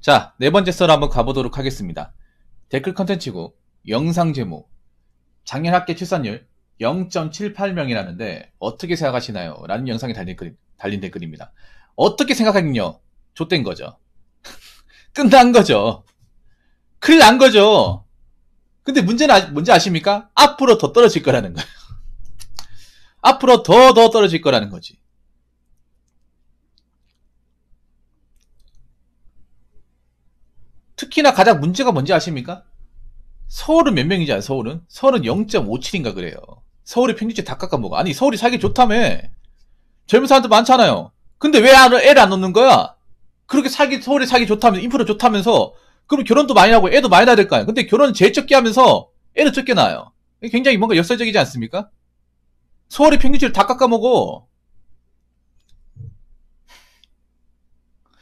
자, 네 번째 썰 한번 가보도록 하겠습니다. 댓글 컨텐츠고 영상 제목 작년 합계 출산율 0.78명이라는데 어떻게 생각하시나요? 라는 영상에 달린 댓글입니다. 어떻게 생각하긴요? 좆된 거죠. 끝난 거죠. 큰일 난 거죠. 근데 문제는 뭔지 아십니까? 앞으로 더 떨어질 거라는 거예요. 앞으로 더 떨어질 거라는 거지. 특히나 가장 문제가 뭔지 아십니까? 서울은 몇 명이잖아요, 서울은? 서울은 0.57인가 그래요. 서울이 평균치 다 깎아먹어. 아니, 서울이 살기 좋다며. 젊은 사람들 많잖아요. 근데 왜 애를 안 넣는 거야? 그렇게 서울이 살기 좋다면서, 인프라 좋다면서, 그럼 결혼도 많이 하고 애도 많이 낳아야 될 거 아니에요. 근데 결혼은 제일 적게 하면서 애를 적게 낳아요. 굉장히 뭔가 역설적이지 않습니까? 서울이 평균치를 다 깎아먹어.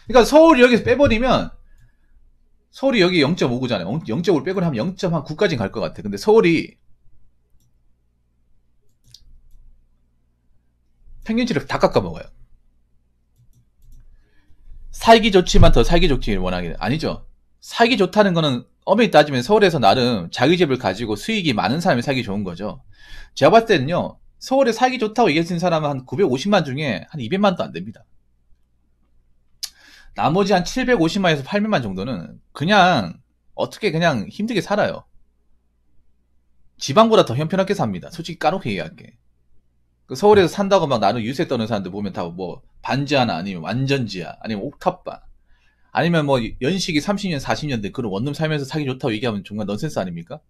그러니까 서울이 여기서 빼버리면, 서울이 여기 0.59잖아요. 0.5를 빼고 하면 0.9까지 갈 것 같아. 근데 서울이 평균치를 다 깎아먹어요. 살기 좋지만 더 살기 좋기를 원하기는 아니죠. 살기 좋다는 거는 엄밀히 따지면 서울에서 나름 자기 집을 가지고 수익이 많은 사람이 살기 좋은 거죠. 제가 봤을 때는요, 서울에 살기 좋다고 얘기하시는 사람은 한 950만 중에 한 200만도 안 됩니다. 나머지 한 750만에서 800만 정도는 그냥 어떻게 그냥 힘들게 살아요. 지방보다 더 형편없게 삽니다. 솔직히 까놓고 얘기할게. 그 서울에서 산다고 막 나는 유세 떠는 사람들 보면 다 뭐 반지 하나 아니면 완전지야 아니면 옥탑방 아니면 뭐 연식이 30년 40년 된 그런 원룸 살면서 살기 좋다고 얘기하면 정말 넌센스 아닙니까?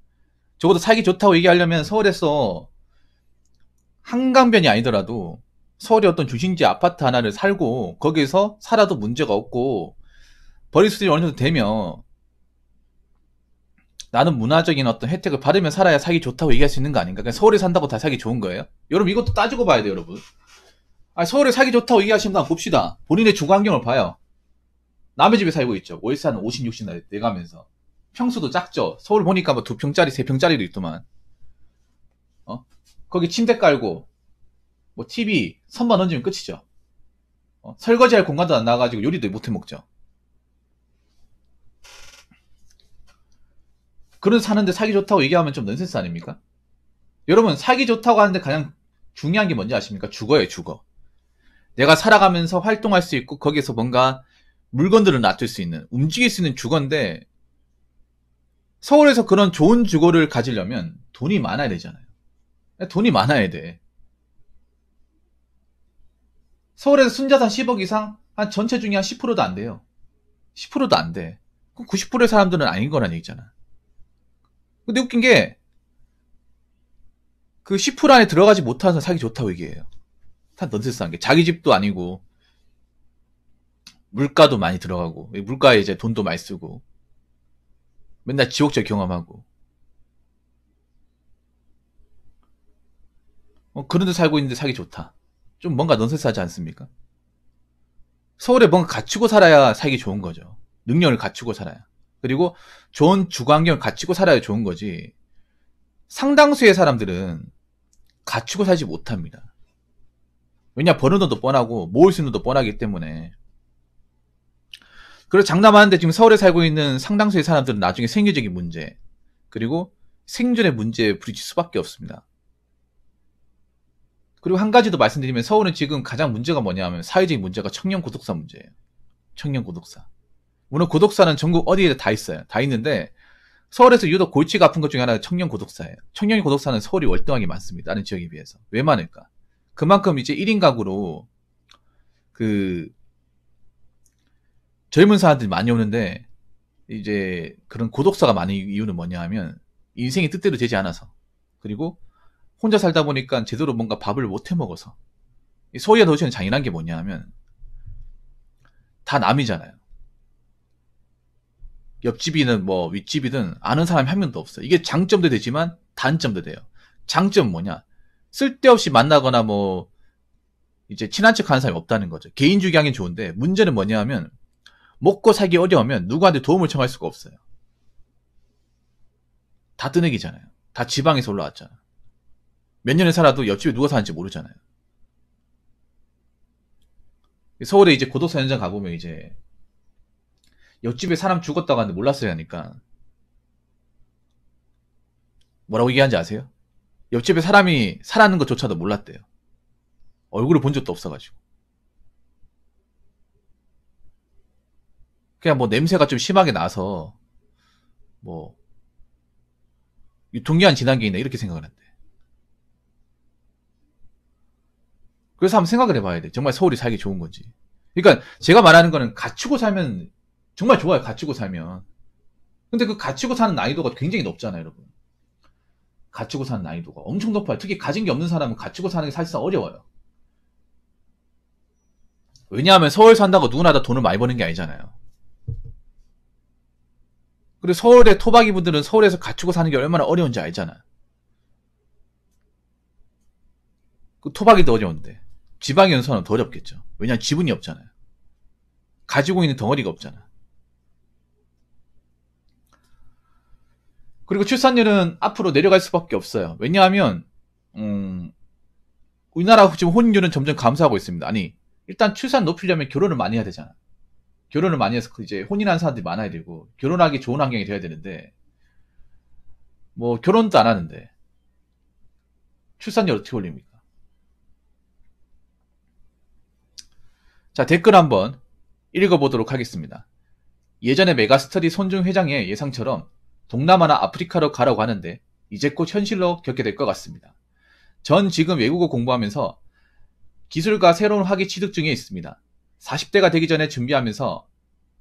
적어도 살기 좋다고 얘기하려면 서울에서 한강변이 아니더라도 서울의 어떤 중심지 아파트 하나를 살고 거기서 살아도 문제가 없고 벌이 수준이 어느 정도 되면 나는 문화적인 어떤 혜택을 받으면 살아야 살기 좋다고 얘기할 수 있는 거 아닌가? 그냥 서울에 산다고 다 살기 좋은 거예요? 여러분 이것도 따지고 봐야 돼요, 여러분. 아, 서울에 살기 좋다고 얘기하시면 한번 봅시다. 본인의 주거 환경을 봐요. 남의 집에 살고 있죠. 월세 한 50, 60 내가면서. 평수도 작죠. 서울 보니까 뭐 2평짜리, 3평짜리도 있더만. 거기 침대 깔고, 뭐 TV, 선반 얹으면 끝이죠. 설거지할 공간도 안 나와가지고 요리도 못해 먹죠. 그런 사는데 살기 좋다고 얘기하면 좀 넌센스 아닙니까? 여러분, 살기 좋다고 하는데 가장 중요한 게 뭔지 아십니까? 주거예요, 주거. 내가 살아가면서 활동할 수 있고, 거기에서 뭔가 물건들을 놔둘 수 있는, 움직일 수 있는 주거인데, 서울에서 그런 좋은 주거를 가지려면 돈이 많아야 되잖아요. 돈이 많아야 돼. 서울에서 순자산 10억 이상, 한 전체 중에 한 10%도 안 돼요. 10%도 안 돼. 그럼 90%의 사람들은 아닌 거란 얘기잖아. 근데 웃긴 게, 그 10% 안에 들어가지 못해서 살기 좋다고 얘기해요. 다 넌센스한 게. 자기 집도 아니고, 물가도 많이 들어가고, 물가에 이제 돈도 많이 쓰고, 맨날 지옥적 경험하고, 그런 데 살고 있는데 살기 좋다. 좀 뭔가 넌센스하지 않습니까? 서울에 뭔가 갖추고 살아야 살기 좋은 거죠. 능력을 갖추고 살아야. 그리고 좋은 주거 환경을 갖추고 살아야 좋은 거지. 상당수의 사람들은 갖추고 살지 못합니다. 왜냐, 버는 돈도 뻔하고 모을 수 있는 돈도 뻔하기 때문에. 그래서 장담하는데 지금 서울에 살고 있는 상당수의 사람들은 나중에 생계적인 문제, 그리고 생존의 문제에 부딪힐 수밖에 없습니다. 그리고 한 가지 더 말씀드리면 서울은 지금 가장 문제가 뭐냐면 사회적인 문제가 청년 고독사 문제예요. 청년 고독사. 물론 고독사는 전국 어디에 다 있어요. 다 있는데 서울에서 유독 골치가 아픈 것 중에 하나가 청년 고독사예요. 청년 고독사는 서울이 월등하게 많습니다. 다른 지역에 비해서. 왜 많을까? 그만큼 이제 1인 가구로 그 젊은 사람들이 많이 오는데 이제 그런 고독사가 많은 이유는 뭐냐 하면 인생이 뜻대로 되지 않아서, 그리고 혼자 살다 보니까 제대로 뭔가 밥을 못 해 먹어서. 소위와 도시는 잔인한 게 뭐냐 하면 다 남이잖아요. 옆집이든 뭐 윗집이든 아는 사람이 한 명도 없어. 이게 장점도 되지만 단점도 돼요. 장점은 뭐냐? 쓸데없이 만나거나 뭐 이제 친한 척 하는 사람이 없다는 거죠. 개인주의 하긴 좋은데 문제는 뭐냐 하면 먹고 살기 어려우면 누구한테 도움을 청할 수가 없어요. 다 뜨내기잖아요. 다 지방에서 올라왔잖아. 몇 년을 살아도 옆집에 누가 사는지 모르잖아요. 서울에 이제 고독사 현장 가보면 이제 옆집에 사람 죽었다고 하는데 몰랐어요 하니까 뭐라고 얘기하는지 아세요? 옆집에 사람이 살아있는 것조차도 몰랐대요. 얼굴을 본 적도 없어가지고. 그냥 뭐 냄새가 좀 심하게 나서 뭐 유통기한 지난 게 있나 이렇게 생각을 한대. 그래서 한번 생각을 해봐야 돼. 정말 서울이 살기 좋은 건지. 그러니까 제가 말하는 거는 갖추고 살면 정말 좋아요. 갖추고 살면. 근데 그 갖추고 사는 난이도가 굉장히 높잖아요, 여러분. 갖추고 사는 난이도가 엄청 높아요. 특히 가진 게 없는 사람은 갖추고 사는 게 사실상 어려워요. 왜냐하면 서울 산다고 누구나 다 돈을 많이 버는 게 아니잖아요. 그리고 서울의 토박이 분들은 서울에서 갖추고 사는 게 얼마나 어려운지 알잖아. 그 토박이도 어려운데 지방에 있는 사람은 더 어렵겠죠. 왜냐하면 지분이 없잖아요. 가지고 있는 덩어리가 없잖아. 그리고 출산율은 앞으로 내려갈 수밖에 없어요. 왜냐하면 우리나라 지금 혼인율은 점점 감소하고 있습니다. 아니 일단 출산 높이려면 결혼을 많이 해야 되잖아. 결혼을 많이 해서 이제 혼인하는 사람들이 많아야 되고 결혼하기 좋은 환경이 돼야 되는데 뭐 결혼도 안 하는데 출산율 어떻게 올립니까? 자, 댓글 한번 읽어보도록 하겠습니다. 예전에 메가스터디 손중 회장의 예상처럼 동남아나 아프리카로 가라고 하는데 이제 곧 현실로 겪게 될 것 같습니다. 전 지금 외국어 공부하면서 기술과 새로운 학위 취득 중에 있습니다. 40대가 되기 전에 준비하면서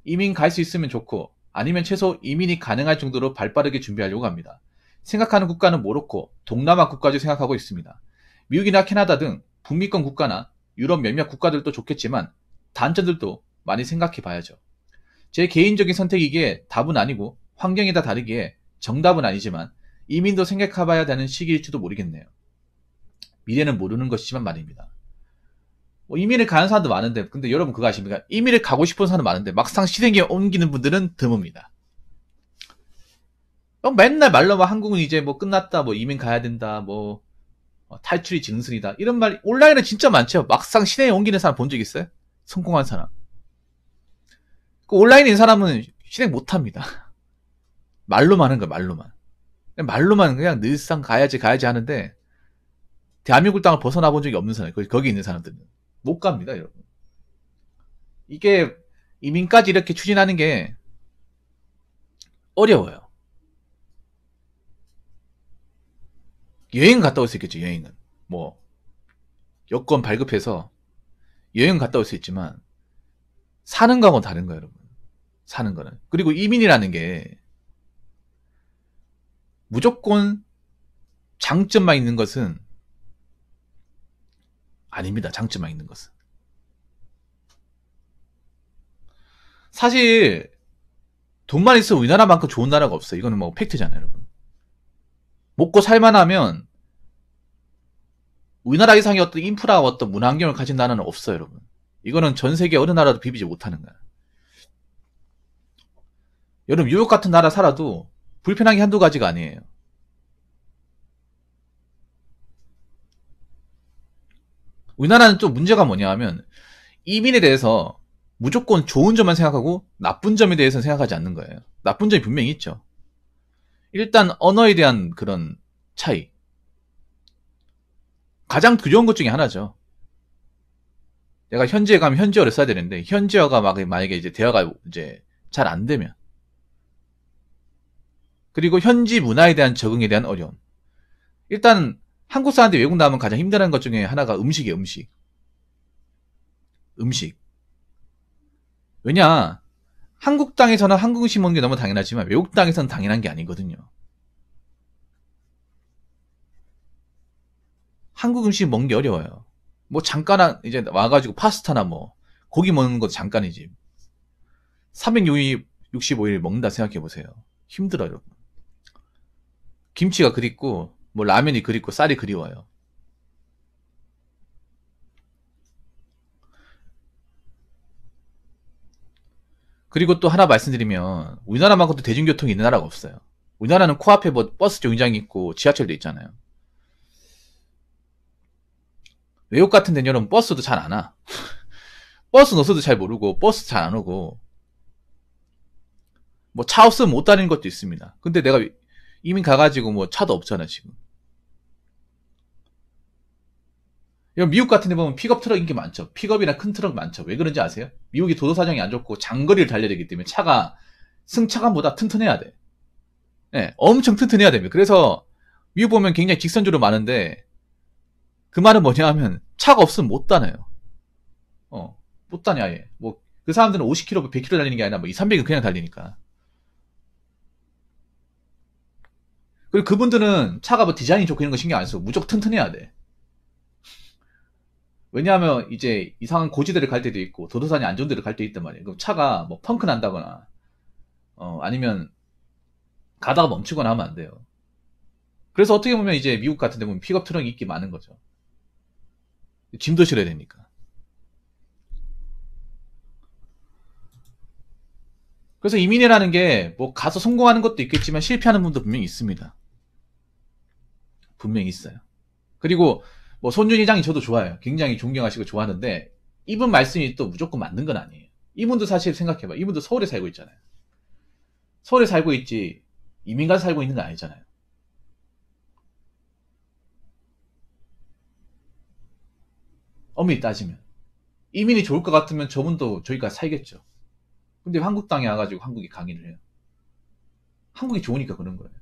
이민 갈 수 있으면 좋고 아니면 최소 이민이 가능할 정도로 발빠르게 준비하려고 합니다. 생각하는 국가는 모로코, 동남아 국가주 생각하고 있습니다. 미국이나 캐나다 등 북미권 국가나 유럽 몇몇 국가들도 좋겠지만 단점들도 많이 생각해 봐야죠. 제 개인적인 선택이기에 답은 아니고 환경이 다 다르기에 정답은 아니지만 이민도 생각해 봐야 되는 시기일지도 모르겠네요. 미래는 모르는 것이지만 말입니다. 뭐 이민을 가는 사람도 많은데 근데 여러분 그거 아십니까? 이민을 가고 싶은 사람 많은데 막상 실행에 옮기는 분들은 드뭅니다. 맨날 말로만 한국은 이제 뭐 끝났다, 뭐 이민 가야 된다, 뭐 탈출이 증승이다 이런 말 온라인에 진짜 많죠. 막상 실행에 옮기는 사람 본 적 있어요? 성공한 사람. 그 온라인에 있는 사람은 실행 못합니다. 말로만 하는 거야, 말로만. 말로만 그냥 늘상 가야지 하는데 대한민국 땅을 벗어나 본 적이 없는 사람, 거기 있는 사람들은 못 갑니다, 여러분. 이게 이민까지 이렇게 추진하는 게 어려워요. 여행 갔다 올 수 있겠죠, 여행은. 뭐 여권 발급해서 여행 갔다 올 수 있지만 사는 거하고는 다른 거예요, 여러분. 사는 거는. 그리고 이민이라는 게 무조건 장점만 있는 것은 아닙니다. 장점만 있는 것은. 사실 돈만 있으면 우리나라만큼 좋은 나라가 없어요. 이거는 뭐 팩트잖아요, 여러분. 먹고 살만하면 우리나라 이상의 어떤 인프라와 어떤 문화 환경을 가진 나라는 없어요, 여러분. 이거는 전 세계 어느 나라도 비비지 못하는 거야. 여러분 뉴욕 같은 나라 살아도 불편한 게 한두 가지가 아니에요. 우리나라는 또 문제가 뭐냐 하면 이민에 대해서 무조건 좋은 점만 생각하고 나쁜 점에 대해서는 생각하지 않는 거예요. 나쁜 점이 분명히 있죠. 일단 언어에 대한 그런 차이. 가장 두려운 것 중에 하나죠. 내가 현지에 가면 현지어를 써야 되는데 현지어가 만약에 이제 대화가 이제 잘 안 되면, 그리고 현지 문화에 대한 적응에 대한 어려움. 일단 한국 사람들이 외국 나오면 가장 힘들어하는 것 중에 하나가 음식이에요. 음식. 왜냐, 한국 땅에서는 한국 음식 먹는 게 너무 당연하지만 외국 땅에서는 당연한 게 아니거든요. 한국 음식 먹는 게 어려워요. 뭐 잠깐 이제 와가지고 파스타나 뭐 고기 먹는 것도 잠깐이지. 365일 먹는다 생각해보세요. 힘들어요, 여러분. 김치가 그립고 뭐 라면이 그립고 쌀이 그리워요. 그리고 또 하나 말씀드리면 우리나라만큼도 대중교통이 있는 나라가 없어요. 우리나라는 코앞에 뭐 버스 정류장이 있고 지하철도 있잖아요. 외국 같은 데는 여러분 버스도 잘 안 와. 버스 노선도 잘 모르고 버스 잘 안 오고 뭐 차 없으면 못 다니는 것도 있습니다. 근데 내가 이민 가가지고 뭐 차도 없잖아 지금. 미국 같은 데 보면 픽업 트럭 인기 많죠. 픽업이나 큰 트럭 많죠. 왜 그런지 아세요? 미국이 도로 사정이 안 좋고 장거리를 달려야 되기 때문에 차가 승차감보다 튼튼해야 돼. 네, 엄청 튼튼해야 됩니다. 그래서 미국 보면 굉장히 직선주로 많은데 그 말은 뭐냐 하면 차가 없으면 못 다녀요. 못 다녀 아예. 뭐 그 사람들은 50km, 100km 달리는 게 아니라 뭐 2, 300은 그냥 달리니까. 그리고 그분들은 차가 뭐 디자인이 좋고 이런 거 신경 안 쓰고 무조건 튼튼해야 돼. 왜냐하면 이제 이상한 고지대를 갈 때도 있고 도로산이 안 좋은 데를 갈 때 있단 말이에요. 그럼 차가 뭐 펑크 난다거나 아니면 가다가 멈추거나 하면 안 돼요. 그래서 어떻게 보면 이제 미국 같은 데 보면 픽업 트럭이 인기 많은 거죠. 짐도 실어야 되니까. 그래서 이민이라는 게 뭐 가서 성공하는 것도 있겠지만 실패하는 분도 분명히 있습니다. 분명히 있어요. 그리고 뭐 손준 회장이 저도 좋아해요. 굉장히 존경하시고 좋아하는데 이분 말씀이 또 무조건 맞는 건 아니에요. 이분도 사실 생각해봐. 이분도 서울에 살고 있잖아요. 서울에 살고 있지 이민 가서 살고 있는 건 아니잖아요. 엄밀히 따지면 이민이 좋을 것 같으면 저분도 저기가 살겠죠. 근데 한국 땅에 와가지고 한국이 강의를 해요. 한국이 좋으니까 그런 거예요.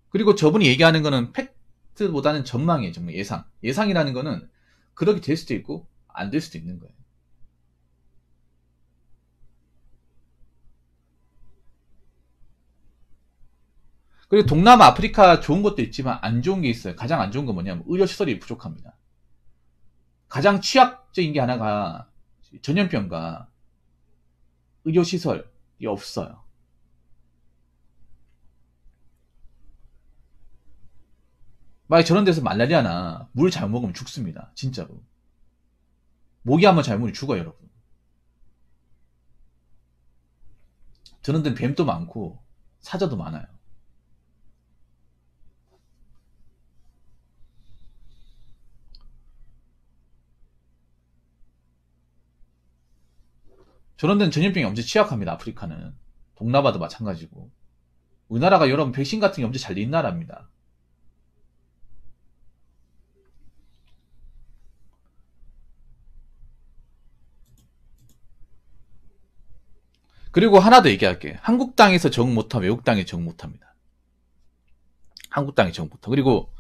그리고 저분이 얘기하는 거는 팩트보다는 전망이에요. 정말 예상. 예상이라는 거는 그렇게 될 수도 있고 안 될 수도 있는 거예요. 그리고 동남아, 아프리카 좋은 것도 있지만 안 좋은 게 있어요. 가장 안 좋은 건 뭐냐면 의료시설이 부족합니다. 가장 취약적인 게 하나가 전염병과 의료시설이 없어요. 만약 저런 데서 말라리아나 물 잘못 먹으면 죽습니다. 진짜로. 모기 한번 잘못 먹으면 죽어요, 여러분. 저런 데는 뱀도 많고 사자도 많아요. 저런 데는 전염병이 엄청 취약합니다. 아프리카는. 동남아도 마찬가지고. 우리나라가 여러분 백신 같은 게 엄청 잘 돼 있는 나라입니다. 그리고 하나 더 얘기할게. 한국 땅에서 적응 못하면 외국 땅에 적응 못합니다. 한국 땅에 적응 못하. 그리고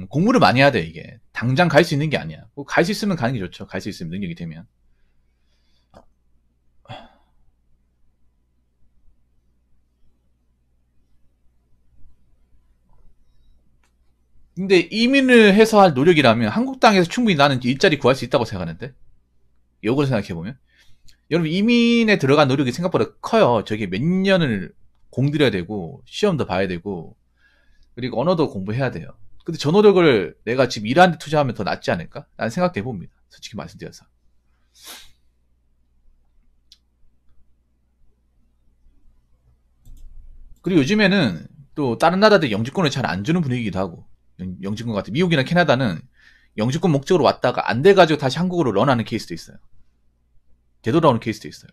공부를 많이 해야 돼 이게. 당장 갈 수 있는 게 아니야. 갈 수 있으면 가는 게 좋죠. 갈 수 있으면 능력이 되면. 근데 이민을 해서 할 노력이라면 한국 땅에서 충분히 나는 일자리 구할 수 있다고 생각하는데. 역으로 생각해보면. 여러분 이민에 들어간 노력이 생각보다 커요. 저게 몇 년을 공들여야 되고 시험도 봐야 되고 그리고 언어도 공부해야 돼요. 근데 저 노력을 내가 지금 일하는 데 투자하면 더 낫지 않을까? 라는 생각도 해봅니다. 솔직히 말씀드려서. 그리고 요즘에는 또 다른 나라들 영주권을 잘 안 주는 분위기기도 하고 영주권 같은 미국이나 캐나다는 영주권 목적으로 왔다가 안 돼가지고 다시 한국으로 런하는 케이스도 있어요. 되돌아오는 케이스도 있어요.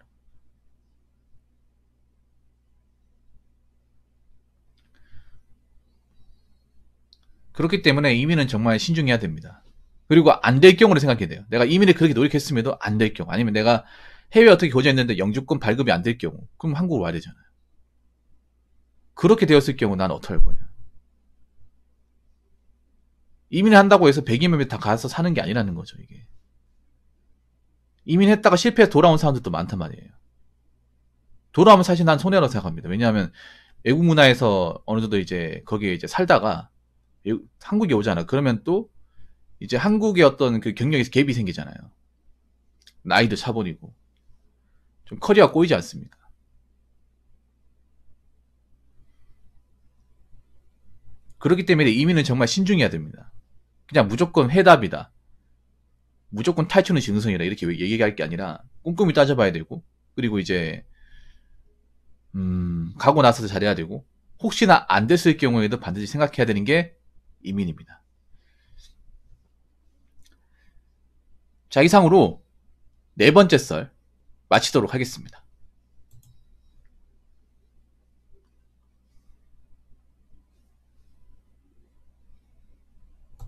그렇기 때문에 이민은 정말 신중해야 됩니다. 그리고 안 될 경우를 생각해야 돼요. 내가 이민을 그렇게 노력했음에도 안 될 경우 아니면 내가 해외 어떻게 교제했는데 영주권 발급이 안 될 경우 그럼 한국으로 와야 되잖아요. 그렇게 되었을 경우 난 어떻게 할 거냐. 이민을 한다고 해서 100이면 다 가서 사는 게 아니라는 거죠. 이게 이민했다가 실패해서 돌아온 사람들도 많단 말이에요. 돌아오면 사실 난 손해라고 생각합니다. 왜냐하면 외국 문화에서 어느 정도 이제 거기에 이제 살다가 한국에 오잖아. 그러면 또 이제 한국의 어떤 그 경력에서 갭이 생기잖아요. 나이도 차버리고 좀 커리어가 꼬이지 않습니까? 그렇기 때문에 이민은 정말 신중해야 됩니다. 그냥 무조건 해답이다. 무조건 탈출은 증성이다. 이렇게 얘기할 게 아니라 꼼꼼히 따져봐야 되고 그리고 이제 가고 나서도 잘해야 되고 혹시나 안 됐을 경우에도 반드시 생각해야 되는 게 이민입니다. 자, 이상으로 네 번째 썰 마치도록 하겠습니다.